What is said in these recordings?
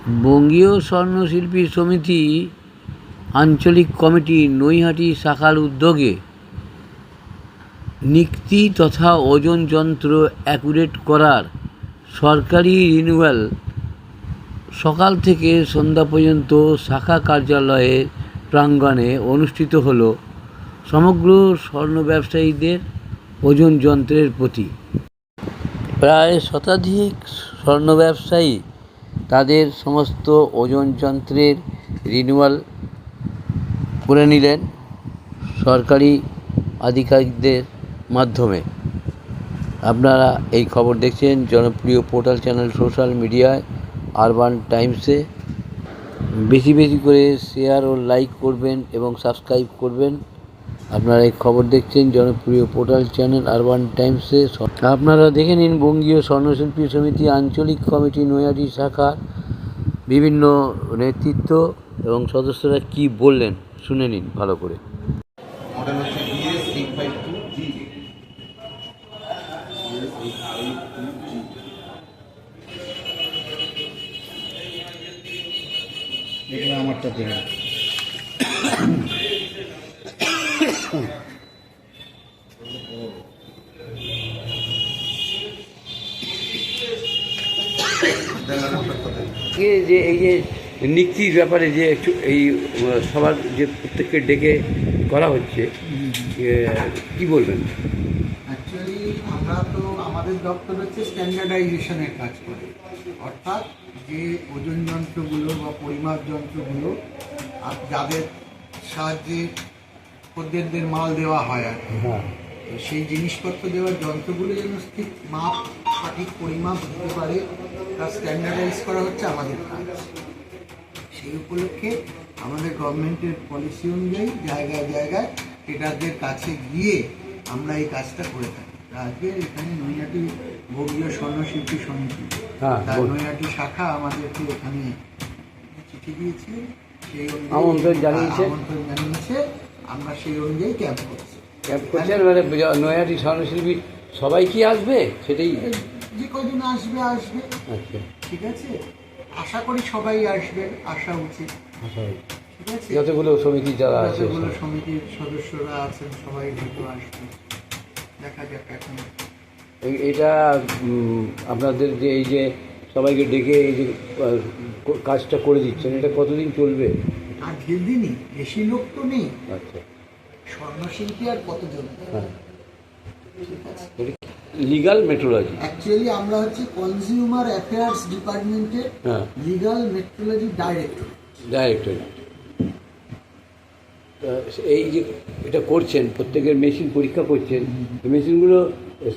বঙ্গীয় স্বর্ণশিল্পী সমিতি আঞ্চলিক কমিটি নৈহাটি শাখার উদ্যোগে নিক্তি তথা ওজন যন্ত্র অ্যাকুরেট করার সরকারি রিনিউয়াল সকাল থেকে সন্ধ্যা পর্যন্ত শাখা কার্যালয়ের প্রাঙ্গণে অনুষ্ঠিত হল। সমগ্র স্বর্ণ ব্যবসায়ীদের ওজন যন্ত্রের প্রতি প্রায় শতাধিক স্বর্ণ ব্যবসায়ী তাদের সমস্ত ওজন যন্ত্রের রিনিউয়াল করে নিলেন সরকারি আধিকারিকদের মাধ্যমে। আপনারা এই খবর দেখছেন জনপ্রিয় পোর্টাল চ্যানেল সোশ্যাল মিডিয়ায় আরবান টাইমসে। বেশি বেশি করে শেয়ার ও লাইক করবেন এবং সাবস্ক্রাইব করবেন। আপনারা এই খবর দেখছেন জনপ্রিয় পোর্টাল চ্যানেল আরবান টাইমসে। আপনারা দেখে নিন বঙ্গীয় স্বর্ণশিল্পী সমিতি আঞ্চলিক কমিটি নৈহাটি শাখার বিভিন্ন নেতৃত্ব এবং সদস্যরা কি বললেন, শুনে নিন ভালো করে। মডেল হচ্ছে BS852G। এখানে আমারটা দেখেন। যে এই যে নিক্তির ব্যাপারে যে এই সবার যে প্রত্যেককে ডেকে করা হচ্ছে, কি বলবেন? অ্যাকচুয়ালি আমরা তো আমাদের দপ্তর হচ্ছে স্ট্যান্ডার্ডাইজেশনের কাজ করে, অর্থাৎ যে ওজন যন্ত্রগুলো বা পরিমাপ যন্ত্রগুলো যাদের সাহায্যে খদ্দেরদের মাল দেওয়া হয় আর কি, তো সেই জিনিসপত্র দেওয়ার যন্ত্রগুলো যেন ঠিক মাপ সঠিক পরিমাপ দিতে পারে তা স্ট্যান্ডার্ডাইজ করা হচ্ছে আমাদের কাজ। সেই উপলক্ষে আমাদের গভর্নমেন্টের পলিসি অনুযায়ী জায়গায় জায়গায় ট্রেডারদের কাছে গিয়ে আমরা এই কাজটা করে থাকি। আজকে এখানে নৈহাটি বঙ্গীয় স্বর্ণশিল্পী সমিতি তার নৈহাটি শাখা আমাদেরকে এখানে চিঠি দিয়েছে, সেই আমন্ত্রণ জানিয়েছে, আমরা সেই অনুযায়ী ক্যাম্প করছি। নৈহাটি স্বর্ণশিল্পী সবাই কি আসবে? সেটাই যে কদিন আসবে। আচ্ছা, ঠিক আছে, আশা করি সবাই আসবেন, আসা উচিত। ঠিক আছে, যতগুলো সমিতি যারা আছে, যতগুলো সমিতির সদস্যরা আছেন সবাই হয়তো আসবেন, দেখা যাক। এখন এটা আপনাদের যে এই যে সবাইকে ডেকে এই যে কাজটা করে দিচ্ছেন, এটা কতদিন চলবে? আজকের দিনই, বেশি লোক তো নেই। আচ্ছা, স্বর্ণশিল্পী আর কতজন? হ্যাঁ, ঠিক আছে। লিগাল মেট্রোলজি, অ্যাকচুয়ালি আমরা হচ্ছে কনজিউমার অ্যাফেয়ার্স ডিপার্টমেন্টের লিগাল মেট্রোলজি ডাইরেক্টর। এই যে এটা করছেন, প্রত্যেকের মেশিন পরীক্ষা করছেন, মেশিনগুলো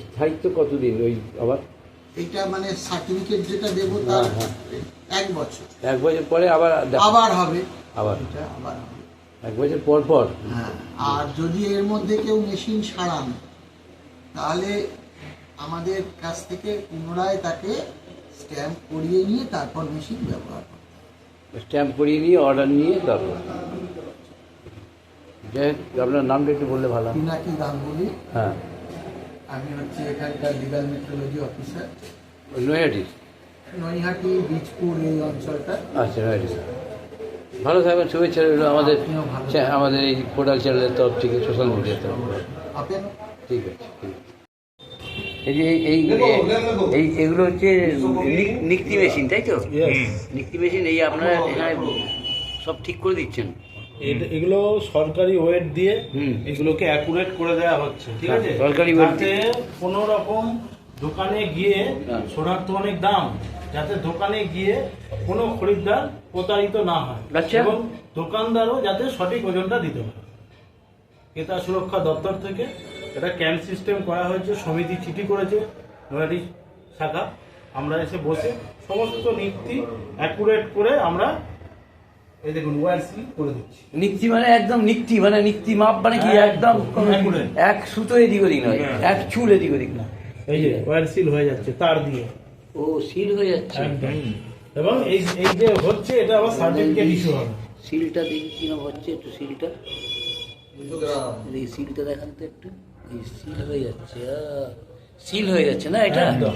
স্থায়িত্ব কতদিন? ওই আবার এটা মানে সার্টিফিকেট যেটা দেবো তার 1 বছর। 1 বছর পরে আবার হবে, আবার এটা আবার হবে 1 বছর পর পর। হ্যাঁ, আর যদি এর মধ্যে কেউ মেশিন সারান তাহলে আমাদের কাছ থেকে পুনরায় তাকে স্ট্যাম্প করিয়ে নিয়ে তারপর মেশিন ব্যবহার করতে হবে। স্ট্যাম্প করিয়ে নিয়ে অর্ডার নিয়ে তারপর। যাই হোক, আপনার নামটা একটু বললে ভালো। পিনাকি গাঙ্গুলি। হ্যাঁ, আমি হচ্ছে এখানকার legal metrology officer. Naihati Bijpur এই অঞ্চলটা। আচ্ছা, নৈহাটি। ভালো থাকবেন, শুভেচ্ছা রইল আমাদের এই পোর্টাল চ্যানেলের তরফ থেকে, সোশ্যাল মিডিয়ার তরফ থেকে। ঠিক আছে, ঠিক আছে। এই যে এগুলো হচ্ছে নিক্তি মেশিন, তাই তো? নিক্তি মেশিন এই আপনারা এখানে সব ঠিক করে দিচ্ছেন? এগুলো সরকারি ওয়েট দিয়ে এগুলোকে অ্যাকুরেট করে দেওয়া হচ্ছে, ঠিক আছে? সরকারি ওয়েট, যাতে কোনো রকম দোকানে গিয়ে, সোনার তো অনেক দাম, যাতে দোকানে গিয়ে কোনো খরিদ্দার প্রতারিত না হয় এবং দোকানদারও যাতে সঠিক ওজনটা দিতে পারে। ক্রেতা সুরক্ষা দপ্তর থেকে এটা ক্যাম্প সিস্টেম করা হয়েছে, সমিতি চিঠি করেছে নৈহাটি শাখা। আমরা এসে বসে সমস্ত নিক্তি অ্যাকুরেট করে আমরা এই দেখুন ওয়্যার সিল করে দিচ্ছি। নিক্তি মানে একদম নিক্তি মানে নিক্তি মাপ মানে কি একদম এক সুতো এদিক ওদিক নয়, এক চুল এদিক ওদিক না। এই যে ওয়্যার সিল হয়ে যাচ্ছে তার দিয়ে। ও, সিল হয়ে যাচ্ছে এবং এই যে হচ্ছে এটা আবার সার্টিফিকেট ইস্যু হবে। সিলটা দেখি কিরকম হচ্ছে, একটু সিলটা সিলটা দেখান তো একটু। এই সিল হয়ে যাচ্ছে, সিল হয়ে যাচ্ছে না এটা? একদম।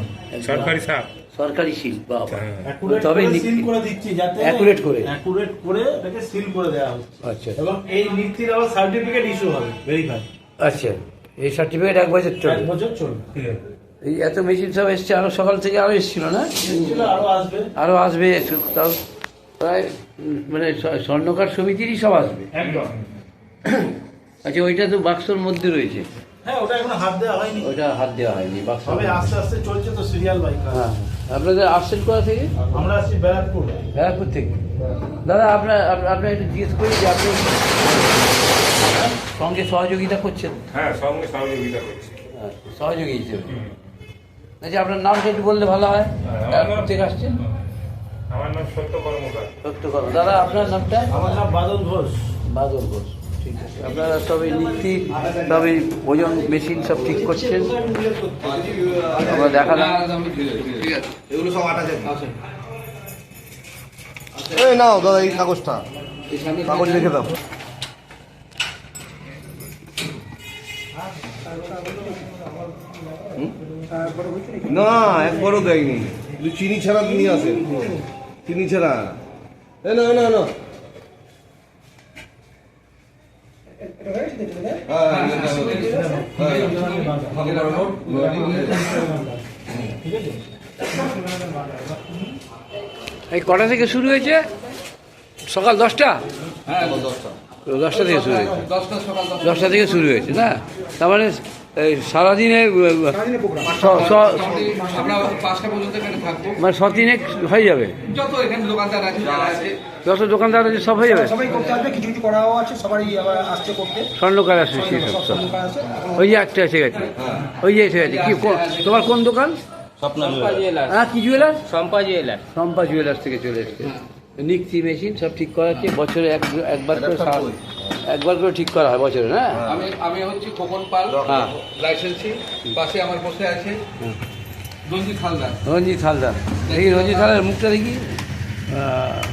সরকারি সাপ। সরকারি সিল, বাবা। Accurate তবে করে সিল করে দিচ্ছি, যাতে Accurate করে? accurate করে এটাকে সিল করে দেওয়া হচ্ছে। আচ্ছা এবং এই নীতির আবার সার্টিফিকেট ইস্যু হবে, ভেরিফাই, আচ্ছা, এই সার্টিফিকেট 1 বছর 1 চলবে। বছর চলবে। এই এত মেশিন সব এসছে, আরো সকাল থেকে আরো এসেছিল না? এসেছিল, আরো আসবে। আরো আসবে, তাও প্রায় মানে স্বর্ণকার সমিতিরই সব আসবে। একদম। আচ্ছা, ওইটা তো বাক্সর মধ্যে রয়েছে, হ্যাঁ, ওটা এখন হাত দেওয়া হয়নি, ওটা হাত দেওয়া হয়নি বাক্স। তবে আস্তে আস্তে চলছে তো সিরিয়াল বাই কাজ। হ্যাঁ, আপনাদের আসছেন কোথা থেকে? আমরা আসছি ব্যারাকপুর। ব্যারাকপুর থেকে। দাদা, আপনার একটু জিজ্ঞেস করি যে আপনি সঙ্গে সহযোগিতা করছেন? হ্যাঁ, সঙ্গে সহযোগিতা করছি। সহযোগী হিসেবে। আচ্ছা, আপনার নামটা একটু বললে ভালো হয়। ব্যারাকপুর থেকে আসছেন? আমার নাম সত্য কর্মকার। সত্য কথা। দাদা, আপনার নামটা? আমার নাম বাদল ঘোষ। বাদল ঘোষ। ঠিক আছে, আপনারা সবই নীতি, সবই ওজন মেশিন সব ঠিক করছেন, আমরা দেখালাম। এগুলো সব 8,000। এই নাও দাদা, এই কাগজটা, কাগজ রেখে দাও। না, একবারও দেয়নি, শুধু চিনি ছাড়া নিয়ে আসেন, চিনি ছাড়া। এই না না না, এই কটা থেকে শুরু হয়েছে? সকাল 10টা? হ্যাঁ 10টা। 10টা থেকে শুরু হয়েছে? 10টা থেকে শুরু হয়েছে না? তার মানে এই সারাদিনে আমরা 5টা পর্যন্ত এখানে থাকবো। মানে সতিনে হয়ে যাবে? যত এখানে দোকানদার আছে, যারা আছে, যত দোকানদার আছে সব হয়ে যাবে? সবাই করতে আসবে, কিছু কিছু করাও আছে, সবারই আবার আসছে করতে। স্বর্ণকার অ্যাসোসিয়েশন সব। স্বর্ণকার আছে। ওই যে একটা এসে গেছে, ওই যে এসে গেছে। কি তোমার কোন দোকান? হ্যাঁ, কি জুয়েলার? সম্পা জুয়েলার। সম্পা জুয়েলার্স থেকে চলে এসছে। নিক্তি মেশিন সব ঠিক করা হচ্ছে, বছরে একবার করে একবার করে ঠিক করা হয় বছরে, না? আমি হচ্ছে খোকন পাল, হ্যাঁ। লাইসেন্সি। পাশে আমার বসে আছে রঞ্জিত হালদার। রঞ্জিত হালদার। দেখি রঞ্জিত হালদার মুখটা দেখি।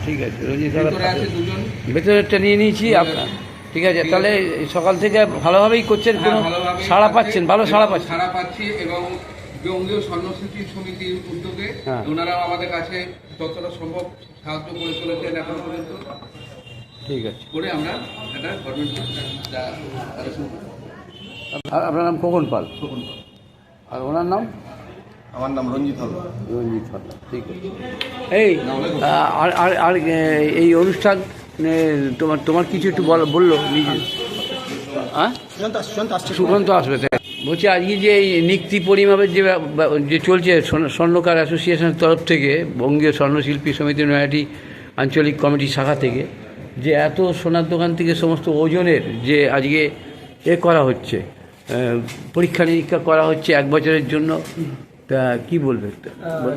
ঠিক আছে, রঞ্জিত ভিতরে আছে হালদার দুজন। ভেতরেরটা নিয়ে নিয়েছি আপনার। ঠিক আছে, তাহলে সকাল থেকে ভালোভাবেই করছেন, কোনো হ্যাঁ, ভালোভাবেই সাড়া আছে। পাচ্ছেন? ভালো সাড়া পাচ্ছেন? সাড়া পাচ্ছি, এবং বঙ্গীয় স্বর্ণশিল্পী সমিতির উদ্যোগে হ্যাঁ। ওনারাও আমাদের কাছে যতটা সম্ভব সাহায্য করে চলেছেন এখন পর্যন্ত। ঠিক আছে। করে আমরা একটা গভর্নমেন্ট আপনার নাম খোকন পাল? আর ওনার নাম? আমার নাম রঞ্জিত হালদার। রঞ্জিত হালদার। ঠিক আছে। এই আর আর আর এই অনুষ্ঠান তোমার কিছু একটু বললো নিজে? হ্যাঁ, সুশান্ত আসছে। সুকান্ত আসবে। তাই বলছি, আজকে যে এই নিক্তি পরিমাপের যে চলছে স্বর্ণকার অ্যাসোসিয়েশনের তরফ থেকে, বঙ্গীয় স্বর্ণশিল্পী সমিতি নয়াটি আঞ্চলিক কমিটি শাখা থেকে, যে এত সোনার দোকান থেকে সমস্ত ওজনের যে আজকে করা হচ্ছে, পরীক্ষা নিরীক্ষা করা হচ্ছে 1 বছরের জন্য, তা কি বলবে?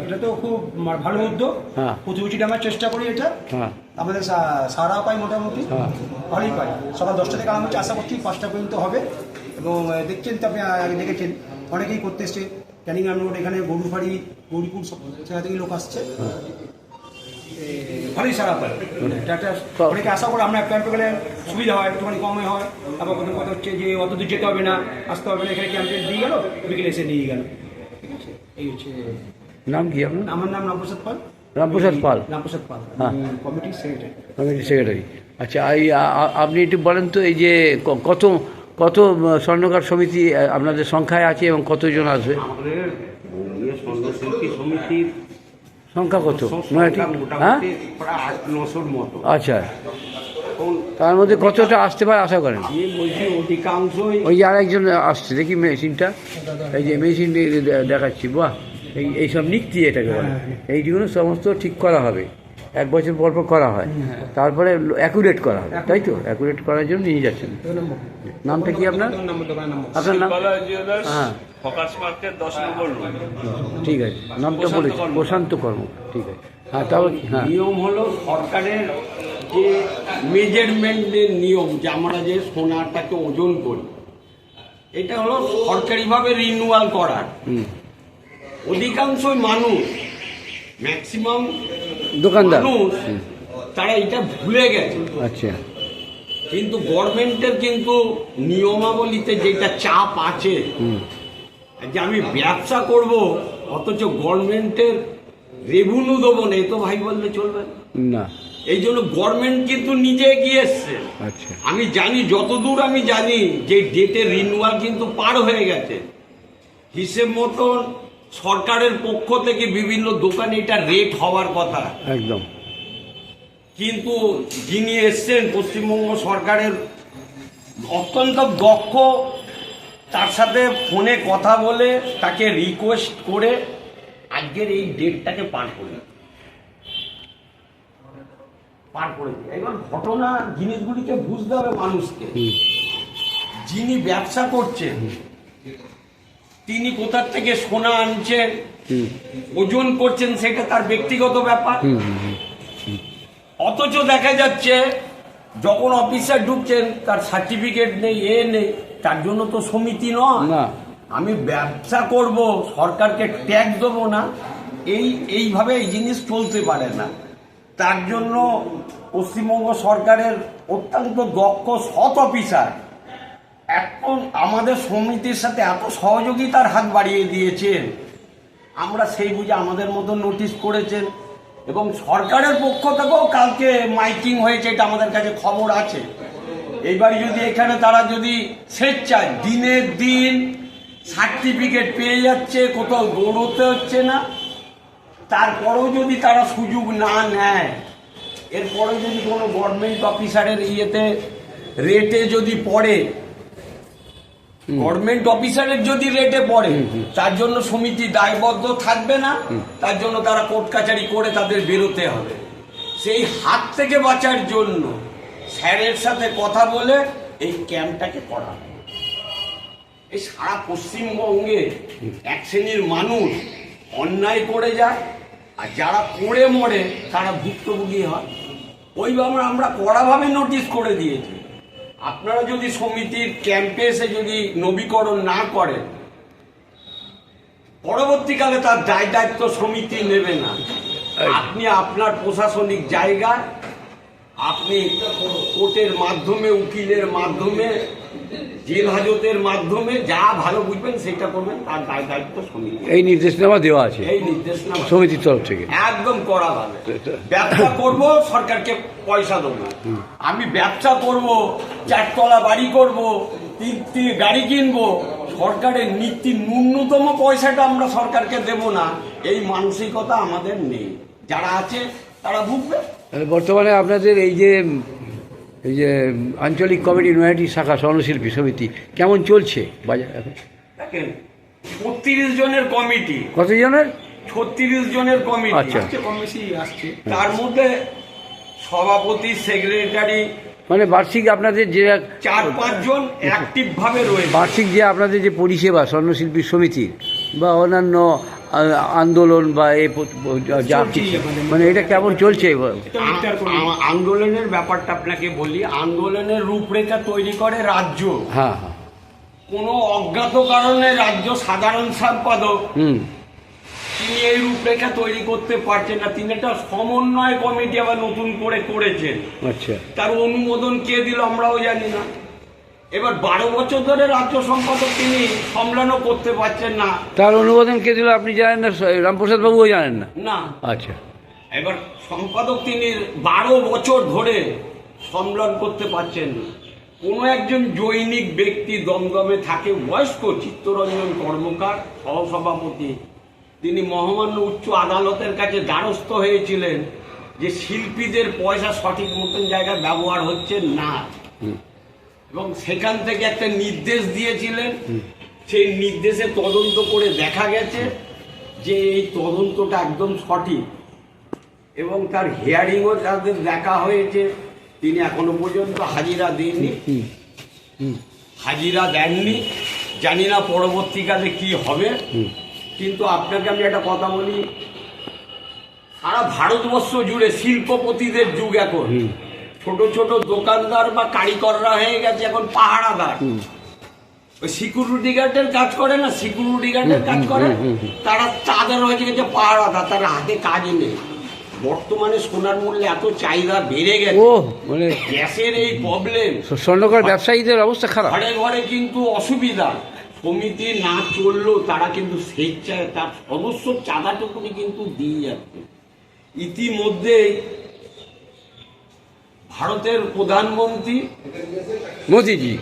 এটা তো খুব ভালো উদ্যোগ। হ্যাঁ। প্রতি বছর আমরা চেষ্টা করি এটা, হ্যাঁ, আমাদের সারা পাই মোটামুটি, হ্যাঁ। ভালোই পাই। সকাল 10টা থেকে আরম্ভ হচ্ছে, আশা করছি 5টা পর্যন্ত হবে। এবং দেখছেন তো, আপনি আগে দেখেছেন অনেকেই করতে এসছে। ক্যানিংহাম রোড, এখানে গরুফাড়ি, গৌরীপুর, সব জায়গা থেকে লোক আসছে। ভালোই সারা পায় এটা একটা। অনেকে আশা করে আমরা ক্যাম্পে গেলে সুবিধা হয়, একটুখানি কমে হয়। আবার প্রথম কথা হচ্ছে যে অত দূর যেতে হবে না, আসতে হবে না, এখানে ক্যাম্পে দিয়ে গেল, বিকেলে এসে নিয়ে গেল। ঠিক আছে, এই হচ্ছে। নাম কি আপনার? আমার নাম রামপ্রসাদ পাল। রামপ্রসাদ পাল। রামপ্রসাদ পাল, হ্যাঁ। কমিটির সেক্রেটারি। Committee secretary. আচ্ছা, এই আপনি একটু বলেন তো, এই যে কত কত স্বর্ণকার সমিতি আপনাদের সংখ্যায় আছে এবং কতজন আসবে? আমাদের বঙ্গীয় স্বর্ণশিল্পী সমিতির সংখ্যা কত? নয়টি? হ্যাঁ, মোটামুটি প্রায় 8-900-র মতো। আচ্ছা, তার মধ্যে কতটা আসতে পারে আশা করেন? আমি বলছি অধিকাংশই ওই যে আরেকজন আসছে, দেখি মেশিনটা, এই যে মেশিন দেখাচ্ছি, বাহ, এইসব নিক্তি এটাকে বলে। এইগুলো সমস্ত ঠিক করা হবে, 1 বছর পর পর করা হয়, তারপরে অ্যাকুরেট করা হবে, তাই তো? অ্যাকুরেট করার জন্য নিয়ে যাচ্ছেন। নামটা কি আপনার? আপনার নাম? হ্যাঁ, ফোকাস মার্কেট 10 নম্বর রোড। ঠিক আছে, নামটা বলেছি, প্রশান্ত কর্ম। ঠিক আছে, হ্যাঁ, তাও হ্যাঁ। নিয়ম হলো সরকারের যে মেজারমেন্টের নিয়ম, যে আমরা যে সোনাটাকে ওজন করি, এটা হলো সরকারিভাবে রিনিউয়াল করার। অধিকাংশ মানুষ, ম্যাক্সিমাম দোকানদার। মানুষ, তারা এটা ভুলে গেছে। আচ্ছা, কিন্তু গভর্নমেন্টের কিন্তু নিয়মাবলীতে যেটা চাপ আছে, যে আমি ব্যবসা করব অথচ গভর্নমেন্টের রেভিনিউ দেবো না, এ তো ভাই বললে চলবে না। না। এই জন্য গভর্নমেন্ট কিন্তু নিজে এগিয়ে এসছে। আচ্ছা। আমি জানি, যতদূর আমি জানি যে ডেটের রিনিউয়াল কিন্তু পার হয়ে গেছে। হিসেব মতন সরকারের পক্ষ থেকে বিভিন্ন দোকানে এটা রেট হওয়ার কথা, একদম। কিন্তু যিনি এসছেন পশ্চিমবঙ্গ সরকারের অত্যন্ত দক্ষ, তার সাথে ফোনে কথা বলে তাকে রিকোয়েস্ট করে আজকের এই ডেটটাকে পার করে দিই। এবার ঘটনা জিনিসগুলিকে বুঝতে হবে মানুষকে। যিনি ব্যবসা করছেন তিনি কোথার থেকে সোনা আনছেন, ওজন করছেন, সেটা তার ব্যক্তিগত ব্যাপার। অথচ দেখা যাচ্ছে যখন অফিসার ঢুকছেন তার সার্টিফিকেট নেই, নেই, তার জন্য তো সমিতি নয়। আমি ব্যবসা করব, সরকারকে ট্যাক্স দেবো না, এইভাবে এই জিনিস চলতে পারে না। তার জন্য পশ্চিমবঙ্গ সরকারের অত্যন্ত দক্ষ সৎ অফিসার এখন আমাদের সমিতির সাথে এত সহযোগিতার হাত বাড়িয়ে দিয়েছেন, আমরা সেই বুঝে আমাদের মতো নোটিশ করেছেন। এবং সরকারের পক্ষ থেকেও কালকে মাইকিং হয়েছে, এটা আমাদের কাছে খবর আছে। এইবার যদি এখানে তারা যদি স্বেচ্ছায় দিনের দিন সার্টিফিকেট পেয়ে যাচ্ছে, কোথাও দৌড়তে হচ্ছে না, তারপরেও যদি তারা সুযোগ না নেয়, এরপরে যদি কোনো গভর্নমেন্ট অফিসারের রেটে যদি পড়ে, গভর্নমেন্ট অফিসারের যদি রেটে পড়ে, তার জন্য সমিতি দায়বদ্ধ থাকবে না, তার জন্য তারা কোর্ট কাচারি করে তাদের বেরোতে হবে। সেই হাত থেকে বাঁচার জন্য স্যারের সাথে কথা বলে এই ক্যাম্পটাকে করা হয়। এই সারা পশ্চিমবঙ্গে এক শ্রেণীর মানুষ অন্যায় করে যায়, আর যারা করে মরে তারা ভুক্তভোগী হয়। ওইভাবে আমরা কড়াভাবে নোটিশ করে দিয়েছি, আপনারা যদি সমিতির ক্যাম্পে এসে যদি নবীকরণ না করেন, পরবর্তীকালে তার দায় দায়িত্ব সমিতি নেবে না। আপনি আপনার প্রশাসনিক জায়গায় আপনি কোর্টের মাধ্যমে, উকিলের মাধ্যমে, জেল হাজতের মাধ্যমে যা ভালো বুঝবেন সেটা করবেন, তার দায় দায়িত্ব সমিতি। এই নির্দেশনামা দেওয়া আছে এই নির্দেশনামা সমিতির তরফ থেকে একদম করা হবে। ব্যবসা করব, সরকারকে পয়সা দেবো। আমি ব্যবসা করব, 4 তলা বাড়ি করব, 3 গাড়ি কিনবো, সরকারের ন্যূনতম পয়সাটা আমরা সরকারকে দেব না, এই মানসিকতা আমাদের নেই। যারা আছে তারা ভুগবে। বর্তমানে আপনাদের এই যে আঞ্চলিক কমিটি নৈহাটি শাখা স্বর্ণশিল্পী সমিতি কেমন চলছে বাজার এখন? দেখেন, 36 জনের কমিটি। কতজনের? 36 জনের কমিটি। আচ্ছা। আসছে তার মধ্যে সভাপতি, সেক্রেটারি, মানে বার্ষিক আপনাদের যে 4-5 জন অ্যাক্টিভ ভাবে রয়েছে। বার্ষিক যে আপনাদের যে পরিষেবা স্বর্ণশিল্পী সমিতির বা অন্যান্য আন্দোলন বা যা কিছু, মানে এটা কেমন চলছে? আন্দোলনের ব্যাপারটা আপনাকে বলি, আন্দোলনের রূপরেখা তৈরি করে রাজ্য। হ্যাঁ হ্যাঁ। কোনো অজ্ঞাত কারণে রাজ্য সাধারণ সম্পাদক তিনি এই রূপরেখা তৈরি করতে পারছেন না। তিনি একটা সমন্বয় কমিটি আবার নতুন করে করেছেন। আচ্ছা। তার অনুমোদন কে দিল আমরাও জানি না। এবার 12 বছর ধরে রাজ্য সম্পাদক তিনি সম্মেলনও করতে পারছেন না। তার অনুমোদন কে দিল আপনি জানেন না? রামপ্রসাদ বাবুও জানেন না? না। আচ্ছা। এবার সম্পাদক তিনি 12 বছর ধরে সম্মেলন করতে পারছেন না। কোনো একজন জৈনিক ব্যক্তি দমদমে থাকে, বয়স্ক, চিত্তরঞ্জন কর্মকার সহসভাপতি, তিনি মহামান্য উচ্চ আদালতের কাছে দ্বারস্থ হয়েছিলেন যে শিল্পীদের পয়সা সঠিক মতন জায়গায় ব্যবহার হচ্ছে না, এবং সেখান থেকে একটা নির্দেশ দিয়েছিলেন। সেই নির্দেশে তদন্ত করে দেখা গেছে যে এই তদন্তটা একদম সঠিক, এবং তার হিয়ারিংও তাদের দেখা হয়েছে। তিনি এখনো পর্যন্ত হাজিরা দেননি, হাজিরা দেননি, জানি না পরবর্তীকালে কি হবে। কিন্তু আপনাকে আমি একটা কথা বলি, সারা ভারতবর্ষ জুড়ে শিল্পপতিদের যুগ এখন। ছোট ছোট দোকানদার বা কারিগররা হয়ে গেছে এখন পাহারাদার। ওই সিকিউরিটি গার্ডের কাজ করে না, সিকিউরিটি গার্ডের কাজ করে, তারা তাদের হয়ে গেছে পাহারাদার, তারা হাতে কাজ নেই। বর্তমানে সোনার মূল্যে এত চাহিদা বেড়ে গেছে, মানে গ্যাসের এই প্রবলেম, স্বর্ণকার ব্যবসায়ীদের অবস্থা খারাপ। ঘরে ঘরে কিন্তু অসুবিধা। সমিতি না চললেও তারা কিন্তু স্বেচ্ছায় তার সদস্য চাঁদাটুকুনি কিন্তু দিয়ে যাচ্ছে। ইতিমধ্যেই ভারতের প্রধানমন্ত্রী মোদিজি,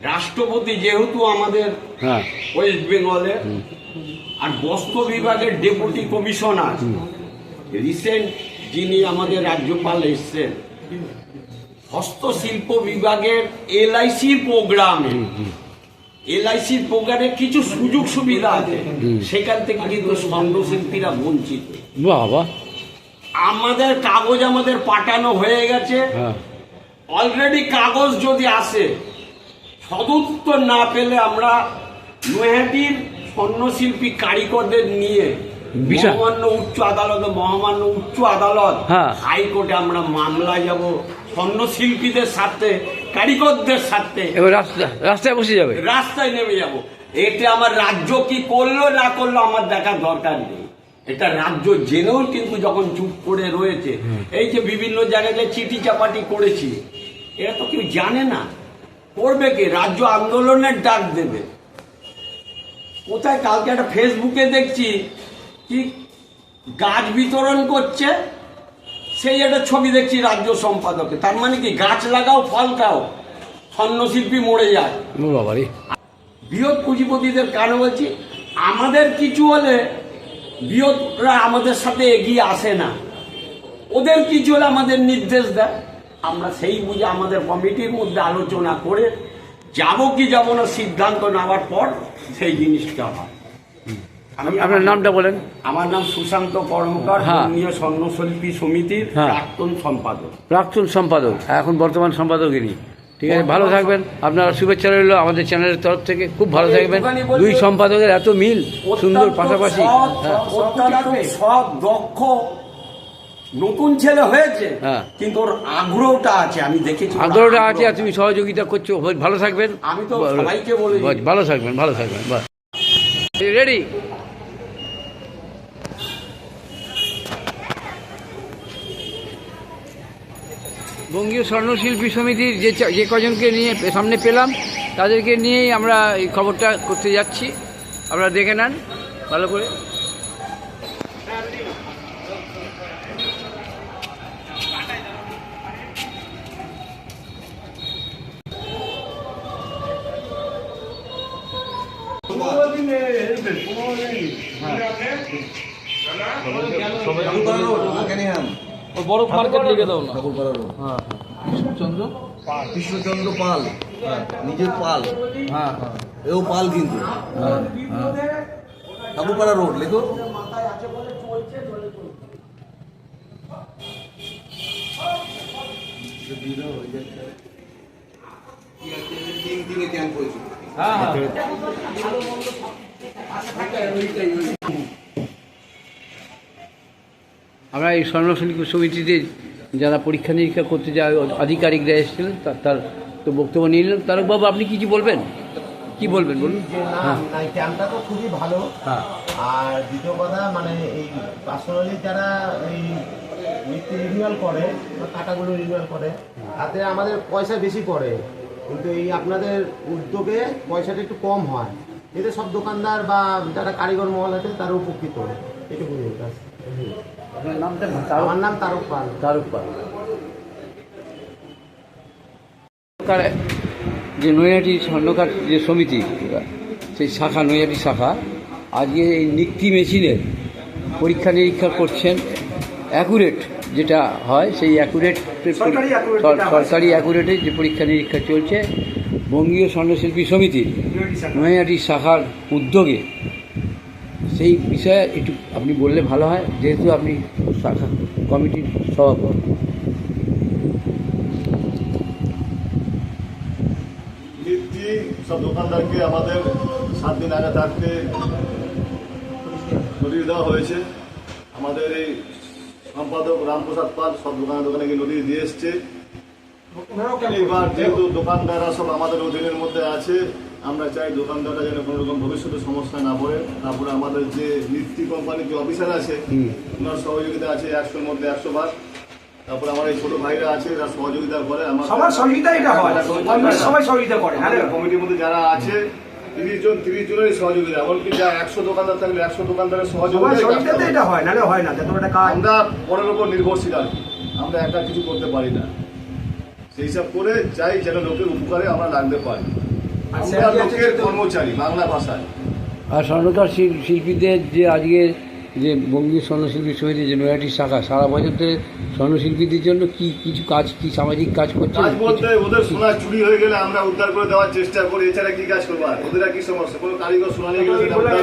রাষ্ট্রপতি যেহেতু আমাদের হ্যাঁ, ওয়েস্ট বেঙ্গলে, আর বস্ত্র বিভাগের ডেপুটি কমিশনার রিসেন্ট যিনি আমাদের রাজ্যপাল এসছেন, হস্তশিল্প বিভাগের এলআইসির প্রোগ্রামে কিছু সুযোগ সুবিধা আছে, সেখান থেকে কিন্তু স্বর্ণশিল্পীরা বঞ্চিত। বাবা, আমাদের কাগজ আমাদের পাঠানো হয়ে গেছে, হ্যাঁ, অলরেডি কাগজ যদি আসে, সদুত্তর না পেলে আমরা নৈহাটির স্বর্ণশিল্পী কারিগরদের নিয়ে বিশাল- মহামান্য উচ্চ আদালত, হ্যাঁ। হাইকোর্টে আমরা মামলায় যাব স্বর্ণশিল্পীদের সাথে, কারিগরদের সাথে এবার রাস্তায় বসে যাবে। রাস্তায় নেমে যাব। এটা আমার রাজ্য কি করলো না করলো আমার দেখার দরকার নেই। এটা রাজ্য জেনেও কিন্তু যখন চুপ করে রয়েছে, এই যে বিভিন্ন জায়গায় যে চিঠি চাপাটি করেছি, এরা তো কেউ জানে না। করবে কি? রাজ্য আন্দোলনের ডাক দেবে। কোথায় কালকে একটা ফেসবুকে দেখছি কি গাছ বিতরণ করছে, সেই একটা ছবি দেখছি রাজ্য সম্পাদকে। তার মানে কি গাছ লাগাও ফল খাও, স্বর্ণশিল্পী মরে যায়। ও বাবা রে, বৃহৎ পুঁজিপতিদের কারণে বলছি, আমাদের কিছু হলে বৃহৎরা আমাদের সাথে এগিয়ে আসে না, ওদের কিছু হলে আমাদের নির্দেশ দেয়। আমরা সেই বুঝে আমাদের কমিটির মধ্যে আলোচনা করে যাব কি যাব না সিদ্ধান্ত নেওয়ার পর সেই জিনিসটা হয়। আপনার নামটা বলেন। আমার নাম সুশান্ত কর্মকার, হ্যাঁ। বঙ্গীয় স্বর্ণশিল্পী সমিতির হ্যাঁ। প্রাক্তন সম্পাদক। প্রাক্তন সম্পাদক, এখন বর্তমান সম্পাদক ইনি। ঠিক আছে, ভালো থাকবেন। আপনারা শুভেচ্ছা রইল আমাদের চ্যানেলের তরফ থেকে। খুব ভালো থাকবেন। দুই সম্পাদকের এত মিল, সুন্দর পাশাপাশি। হ্যাঁ, অত্যন্ত সব দক্ষ নতুন ছেলে হয়েছে, হ্যাঁ। কিন্তু ওর আগ্রহটা আছে, আমি দেখেছি। ওর আগ্রহটা আছে, আগ্রহ। আর তুমি সহযোগিতা করছো। ভালো থাকবেন। আমি তো সবাইকে বলি। ভালো থাকবেন, ভালো থাকবেন। বাস, রেডি। বঙ্গীয় স্বর্ণশিল্পী সমিতির যে কজনকে নিয়ে সামনে পেলাম, তাদেরকে নিয়েই আমরা এই খবরটা করতে যাচ্ছি। আপনারা দেখে নেন ভালো করে। বড় মার্কেট লিখে দাও না। কৃষ্ণচন্দ্র পাল, নিজের পাল, এও পাল কিন্তু ঠাকুরপাড়া রোড লেখো। তিন ক্যাম্প হয়েছে। আমরা এই স্বর্ণশিল্পী সমিতিতে যারা পরীক্ষা নিরীক্ষা করতে যায় আধিকারিকরা এসেছিলেন, তার তো বক্তব্য নিয়ে নিলাম। তারকবাবু, আপনি কিছু বলবেন? কি বলবেন বলুন। হ্যাঁ, এই ক্যাম্পটা তো খুবই ভালো। হ্যাঁ, আর দ্বিতীয় কথা, মানে এই পার্সোনালি যারা এই মৃত্যু রিনিউয়াল করে বা টাকাগুলো রিনিউয়াল করে, তাতে আমাদের পয়সা বেশি পড়ে, কিন্তু এই আপনাদের উদ্যোগে পয়সাটা একটু কম হয়। এতে সব দোকানদার বা যারা কারিগর মহল আছে তারা উপকৃত, এটুকু। আপনার নামটা? আমার নাম তারক পাল। তারক পাল। যে নৈহাটি স্বর্ণকার যে সমিতি, সেই শাখা, নৈহাটি শাখা, আজকে এই নিক্তি মেশিনের পরীক্ষা নিরীক্ষা করছেন। অ্যাকুরেট যেটা হয়, সেই অ্যাকুরেট, সরকারি অ্যাকুরেটের যে পরীক্ষা নিরীক্ষা চলছে বঙ্গীয় স্বর্ণশিল্পী সমিতির নৈহাটি শাখার উদ্যোগে, সেই বিষয়ে একটু আপনি বললে ভালো হয়, যেহেতু আপনি শাখা কমিটির সভাপতি। নিত্য সব দোকানদারকে আমাদের 7 দিন আগে থাকতে নোটিশ দেওয়া হয়েছে। আমাদের এই সম্পাদক রামপ্রসাদ পাল সব দোকানে গিয়ে নোটিশ দিয়ে এসছে। এবার যেহেতু দোকানদাররা সব আমাদের অধীনের মধ্যে আছে, আমরা চাই দোকানদাররা যেন কোনো রকম ভবিষ্যতে সমস্যায় না পড়ে। তারপরে আমাদের যে নিত্য কোম্পানির যে অফিসার আছে, ওনার সহযোগিতা আছে 100-র মধ্যে 100 বার। তারপর আমার এই ছোট ভাইরা আছে যারা সহযোগিতা করে আমার সবার সহযোগিতা এটা হয়, সবাই সহযোগিতা করে। হ্যাঁ, কমিটির মধ্যে যারা আছে 30 জনেরই সহযোগিতা, এমনকি যা 100 দোকানদার থাকলে 100 দোকানদারের সবার সহযোগিতা। সহযোগিতাতে এটা হয়, নাহলে হয় না। যত একটা কাজ আমরা পরের উপর নির্ভরশীল আর কি, আমরা একা কিছু করতে পারি না, সেই সব করে চাই যেন লোকের উপকারে আমরা লাগতে পারি। আমরা লোকের কর্মচারী বাংলা ভাষায়। আর স্বর্ণকার শিল্পীদের যে আজকে যে বঙ্গীয় স্বর্ণশিল্পী সমিতি যে নৈহাটি শাখা সারা বছর ধরে স্বর্ণশিল্পীদের জন্য কি কিছু কাজ, কি সামাজিক কাজ করছে? কাজ বলতে ওদের সোনা চুরি হয়ে গেলে আমরা উদ্ধার করে দেওয়ার চেষ্টা করি, এছাড়া কি কাজ করবো? আর ওদের আর কি সমস্যা? কোনো কারিগর সোনা নিয়ে গেলে সেটা উদ্ধার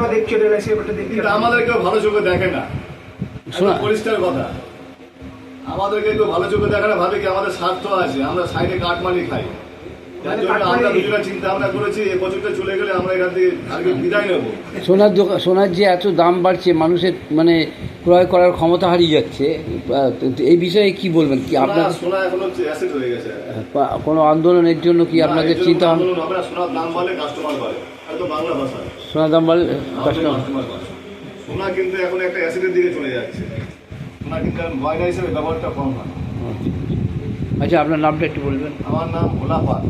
করে দিই। কিন্তু আমাদের কেউ ভালো চোখে দেখে না, একদম পরিষ্কার কথা। আমাদেরকে কেউ ভালো চোখে দেখে না, ভাবে কি আমাদের স্বার্থ আছে, আমরা সাইডে কাটমানি খাই। যার জন্য আমরা দুজনে চিন্তা ভাবনা করেছি এই বছরটা চলে গেলে আমরা এখান থেকে আগে বিদায় নেবো। সোনার যে এত দাম বাড়ছে, মানুষের মানে ক্রয় করার ক্ষমতা হারিয়ে যাচ্ছে, এই বিষয়ে কি বলবেন? কি আপনার সোনা এখন হচ্ছে অ্যাসেট হয়ে গেছে, কোনো আন্দোলনের জন্য কি আপনাদের চিন্তা? আন্দোলন হবে না, সোনার দাম বাড়লে কাস্টমার বাড়ে, হয়তো বাংলা ভাষা সোনার দাম বাড়লে কাস্টমার। সোনা কিন্তু এখন একটা অ্যাসেটের দিকে চলে যাচ্ছে, সোনা কিন্তু গয়না হিসেবে ব্যবহারটা কম হয়। আচ্ছা, আপনার নামটা একটু বলবেন? আমার নাম ভোলা পাল,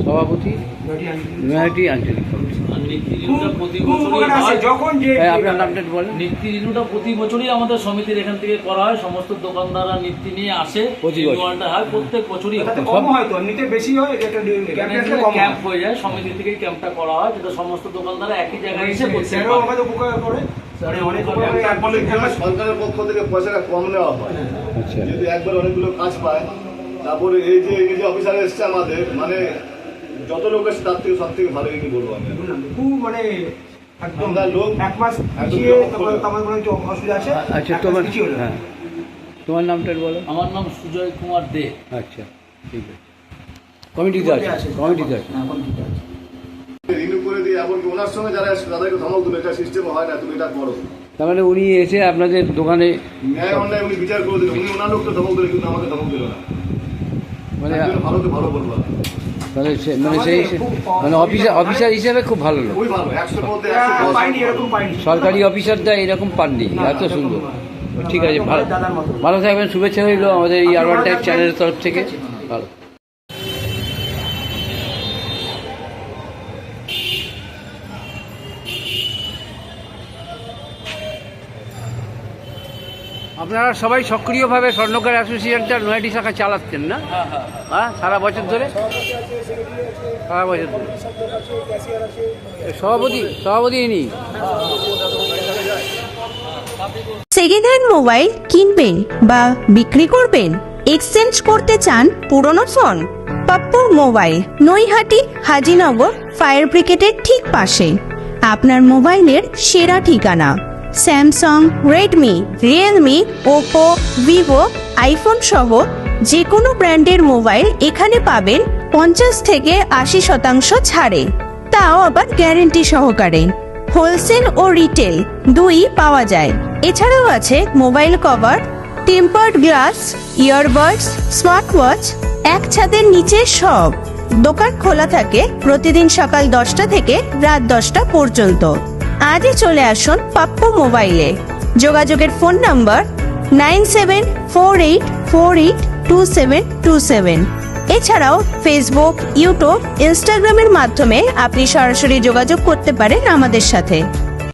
সভাপতি নৈহাটি আঞ্চলিক কমিটি। আপনার নামটা একটু বলেন। নীতি রিনিউটা প্রতি বছরই আমাদের সমিতির এখান থেকে করা হয়। সমস্ত দোকানদাররা নীতি নিয়ে আসে, রিনিউয়ালটা হয় প্রত্যেক বছরই। ক্যাম্প হয়ে যায়, সমিতি থেকে ক্যাম্পটা করা হয়, যেটা সমস্ত দোকানদাররা একই জায়গায় এসে সরকারের পক্ষ থেকে পয়সাটা কম নেওয়া হয়, যদি একবার অনেকগুলো কাজ পায়। তারপরে এই যে অফিসার এসছে আমাদের, মানে যত লোক এসছে তার থেকে সব থেকে ভালো কি বলবো আমি, খুব মানে আমরা লোক এক মাস অসুবিধা আছে। আচ্ছা, তোমার নামটা বলো। আমার নাম সুজয় কুমার দে। আচ্ছা, ঠিক আছে। কমিটিতে আছে? কমিটিতে আছে। রিনিউ করে দিয়ে এমনকি ওনার সঙ্গে যারা এসছে তাদেরকে ধমক দিল, এটা সিস্টেম হয় না, তুমি এটা করো। তার মানে উনি এসে আপনাদের দোকানে ন্যায় অন্যায় উনি বিচার করে দিল, উনি ওনার লোককে ধমক দিল, কিন্তু আমাকে ধমক দিল না। মানে ভালোকে ভালো বলবো, তাহলে মানে সেই মানে অফিসার হিসেবে খুব ভালো লোক, খুবই ভালো, 100-এর মধ্যে সরকারি অফিসারটা এরকম পাননি, এত সুন্দর। ঠিক আছে, ভালো থাকবেন, শুভেচ্ছা রইল আমাদের এই আরবান টাইপ চ্যানেলের তরফ থেকে। ভালো। আপনারা সবাই সক্রিয়ভাবে স্বর্ণকার অ্যাসোসিয়েশনটা নৈহাটি শাখা চালাচ্ছেন না? হ্যাঁ, সারা বছর ধরে। সারা বছর ধরে সভাপতি ইনি। সেকেন্ড হ্যান্ড মোবাইল কিনবেন বা বিক্রি করবেন, এক্সচেঞ্জ করতে চান পুরনো phone? Pappu mobile, Naihati Hazinagar fire ব্রিগেডের ঠিক পাশে আপনার মোবাইলের সেরা ঠিকানা। Samsung, Redmi, Realme, Oppo, Vivo, iPhone সহ যে কোনো ব্র্যান্ডের মোবাইল এখানে পাবেন 50 থেকে 80% ছাড়ে, তাও আবার গ্যারেন্টি সহকারে। হোলসেল ও রিটেল দুই পাওয়া যায়। এছাড়াও আছে mobile cover, tempered glass, earbuds, smart watch, এক ছাদের নিচে সব। দোকান খোলা থাকে প্রতিদিন সকাল 10টা থেকে রাত 10টা পর্যন্ত। আজই চলে আসুন পাপ্পু মোবাইলে। যোগাযোগের ফোন নাম্বার 9748482727। এছাড়াও ফেসবুক, ইউটিউব, ইনস্টাগ্রামের মাধ্যমে আপনি সরাসরি যোগাযোগ করতে পারেন আমাদের সাথে।